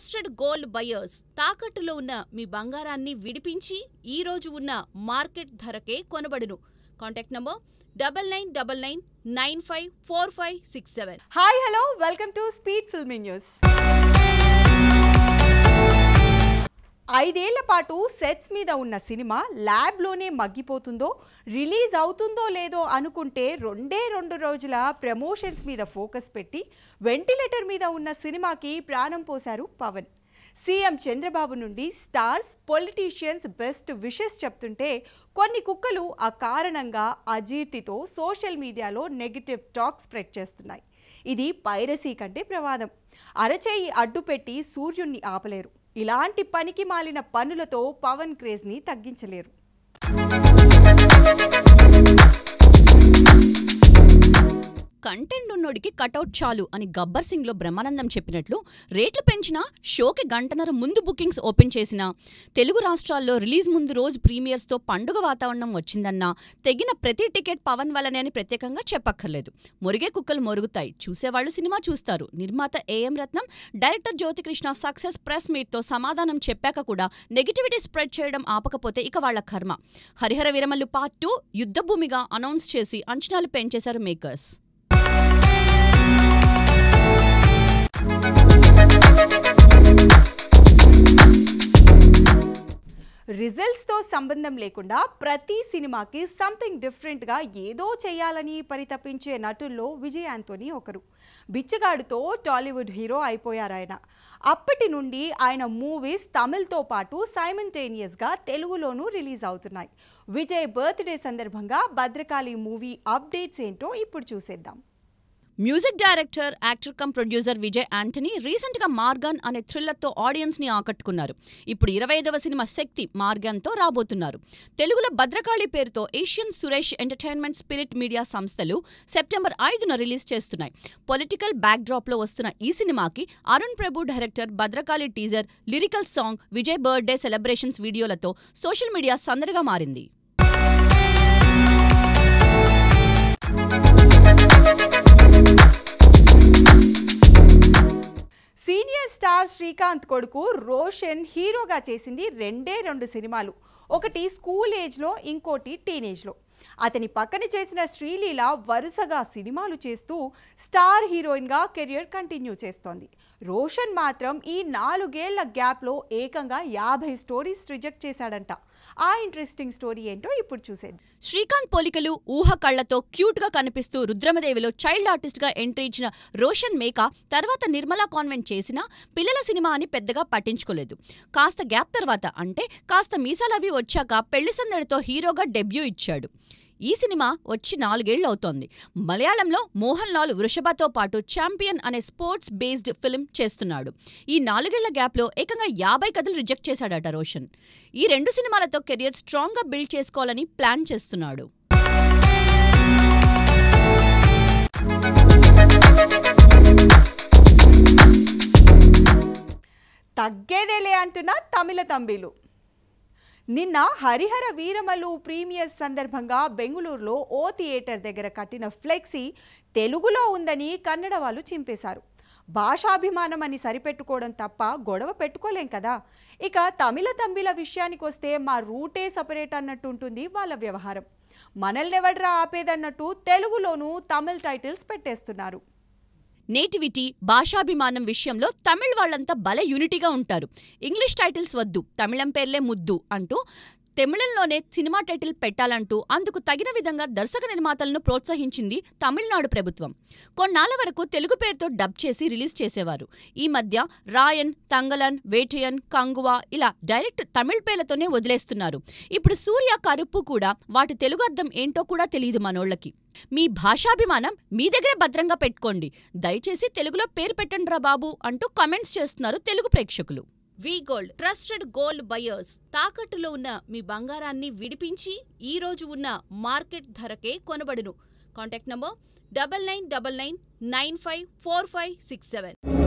Trusted gold buyers తాకట్టులో ఉన్న మీ బంగారాన్ని విడిపించి ఈ రోజు ఉన్న మార్కెట్ ధరకే కొనబడును. Contact number 9999954567. Hi hello welcome to speed filming news. 5 ఏళ్ల పాటు సెట్స్ మీద ఉన్న సినిమా ల్యాబ్లోనే మగ్గిపోతుందో, రిలీజ్ అవుతుందో లేదో అనుకుంటే 2 రోజుల ప్రమోషన్స్ మీద ఫోకస్ పెట్టి వెంటిలేటర్ మీద ఉన్న సినిమాకి ప్రాణం పోశారు పవన్. సీఎం చంద్రబాబు నుండి స్టార్స్, పొలిటీషియన్స్ బెస్ట్ విషెస్ చెప్తుంటే కొన్ని కుక్కలు అకారణంగా అజీర్తితో సోషల్ మీడియాలో నెగటివ్ టాక్ స్ప్రెడ్ చేస్తున్నాయి. ఇది పైరసీ కంటే ప్రమాదం. అరచేయి అడ్డుపెట్టి సూర్యుణ్ణి ఆపలేరు. ఇలాంటి పనికి మాలిన పనులతో పవన్ క్రేజ్ని తగ్గించలేరు. కంటెంట్ ఉన్నోడికి కటౌట్ చాలు అని గబ్బర్ సింగ్లో బ్రహ్మానందం చెప్పినట్లు రేట్లు పెంచినా, షోకి గంటన్నర ముందు బుకింగ్స్ ఓపెన్ చేసినా, తెలుగు రాష్ట్రాల్లో రిలీజ్ ముందు రోజు ప్రీమియర్స్తో పండుగ వాతావరణం వచ్చిందన్నా తెగిన ప్రతి టికెట్ పవన్ వల్లనే అని ప్రత్యేకంగా చెప్పక్కర్లేదు. మురిగే కుక్కలు మొరుగుతాయి, చూసేవాళ్లు సినిమా చూస్తారు. నిర్మాత AM Ratnam, director Jyothikrishna success press మీట్తో సమాధానం చెప్పాక కూడా నెగిటివిటీ స్ప్రెడ్ చేయడం ఆపకపోతే ఇక వాళ్ల కర్మ. హరిహర వీరమల్లు పార్ట్ 2 యుద్ధభూమిగా అనౌన్స్ చేసి అంచనాలు పెంచేశారు మేకర్స్. రిజల్ట్స్తో సంబంధం లేకుండా ప్రతి సినిమాకి సంథింగ్ డిఫరెంట్గా ఏదో చేయాలని పరితపించే నటుల్లో విజయ్ ఆంటోనీ ఒకరు. బిచ్చగాడుతో టాలీవుడ్ హీరో అయిపోయారాయన. అప్పటి నుండి ఆయన మూవీస్ తమిళ్తో పాటు సైమల్టేనియస్గా తెలుగులోనూ రిలీజ్ అవుతున్నాయి. విజయ్ బర్త్డే సందర్భంగా భద్రకాళి మూవీ అప్డేట్స్ ఏంటో ఇప్పుడు చూసేద్దాం. Music director, actor come producer Vijay Antony రీసెంట్గా మార్గాన్ అనే థ్రిల్లర్తో ఆడియన్స్ని ఆకట్టుకున్నారు. ఇప్పుడు 25వ సినిమా శక్తి మార్గాన్తో రాబోతున్నారు. తెలుగులో భద్రకాళి పేరుతో Asian Suresh entertainment, Spirit Media సంస్థలు సెప్టెంబర్ 5న రిలీజ్ చేస్తున్నాయి. పొలిటికల్ బ్యాక్డ్రాప్లో వస్తున్న ఈ సినిమాకి Arun Prabhu director. Bhadrakali teaser, lyrical song, Vijay birthday celebrations వీడియోలతో సోషల్ మీడియా సందడిగా మారింది. సీనియర్ స్టార్ శ్రీకాంత్ కొడుకు రోషన్ హీరోగా చేసింది 2 సినిమాలు. ఒకటి స్కూల్ ఏజ్లో, ఇంకోటి టీనేజ్లో. అతని పక్కన చేసిన శ్రీలీల వరుసగా సినిమాలు చేస్తూ స్టార్ హీరోయిన్గా కెరియర్ కంటిన్యూ చేస్తోంది. రోషన్ మాత్రం ఈ 4 ఏళ్ల గ్యాప్లో ఏకంగా 50 స్టోరీస్ రిజెక్ట్ చేశాడంట. ఆ ఇంట్రెస్టింగ్ స్టోరీ ఏంటో ఇప్పుడు చూసేది. శ్రీకాంత్ పోలికలు, ఊహ కళ్లతో క్యూట్గా కనిపిస్తూ రుద్రమదేవిలో చైల్డ్ ఆర్టిస్ట్గా ఎంట్రీ ఇచ్చిన రోషన్ మేకా తర్వాత నిర్మలా కాన్వెంట్ చేసినా పిల్లల సినిమా అని పెద్దగా పట్టించుకోలేదు. కాస్త గ్యాప్ తర్వాత, అంటే కాస్త మీసాలవి వచ్చాక పెళ్లి సందడితో హీరోగా డెబ్యూ ఇచ్చాడు. ఈ సినిమా వచ్చి 4 ఏళ్లు అవుతోంది. మలయాళంలో మోహన్ లాల్ వృషభతో పాటు ఛాంపియన్ అనే స్పోర్ట్స్ బేస్డ్ ఫిల్మ్ చేస్తున్నాడు. ఈ 4 ఏళ్ల గ్యాప్లో ఏకంగా 50 కథలు రిజెక్ట్ చేశాడట రోషన్. ఈ 2 సినిమాలతో కెరియర్ స్ట్రాంగ్గా బిల్డ్ చేసుకోవాలని ప్లాన్ చేస్తున్నాడు. తగ్గేదేలే అంటున్న తమిళ తంబీలు. నిన్న హరిహర వీరమల్లు ప్రీమియర్ సందర్భంగా బెంగుళూరులో ఓ థియేటర్ దగ్గర కట్టిన ఫ్లెక్సీ తెలుగులో ఉందని కన్నడ వాళ్ళు చింపేశారు. భాషాభిమానం అని సరిపెట్టుకోవడం తప్ప గొడవ పెట్టుకోలేం కదా. ఇక తమిళ తంబిల విషయానికి వస్తే మా రూటే సపరేట్ అన్నట్టు ఉంటుంది వాళ్ళ వ్యవహారం. మనల్నెవడ్రా ఆపేదన్నట్టు తెలుగులోనూ తమిళ్ టైటిల్స్ పెట్టేస్తున్నారు. నేటివిటీ, భాషాభిమానం విషయంలో తమిళ్ వాళ్లంతా భలే యూనిటీగా ఉంటారు. ఇంగ్లీష్ టైటిల్స్ వద్దు, తమిళం పేర్లే ముద్దు అంటూ తమిళంలోనే సినిమా టైటిల్ పెట్టాలంటూ అందుకు తగిన విధంగా దర్శక నిర్మాతలను ప్రోత్సహించింది తమిళనాడు ప్రభుత్వం. కొన్నాళ్ల వరకు తెలుగు పేరుతో డబ్ చేసి రిలీజ్ చేసేవారు. ఈ మధ్య రాయన్, తంగలన్, వేటయన్, కంగువా ఇలా డైరెక్ట్ తమిళ్ పేర్లతోనే వదిలేస్తున్నారు. ఇప్పుడు సూర్య, కరుప్పు కూడా వాటి తెలుగు అర్థం ఏంటో కూడా తెలియదు మనోళ్లకి. మీ భాషాభిమానం మీ దగ్గరే భద్రంగా పెట్టుకోండి, దయచేసి తెలుగులో పేరు పెట్టండిరా బాబు అంటూ కామెంట్స్ చేస్తున్నారు తెలుగు ప్రేక్షకులు. వి గోల్డ్ ట్రస్టెడ్ గోల్డ్ బయర్స్ తాకట్టులో ఉన్న మీ బంగారాన్ని విడిపించి ఈ రోజు ఉన్న మార్కెట్ ధరకే కొనబడును. Contact number 9999954567.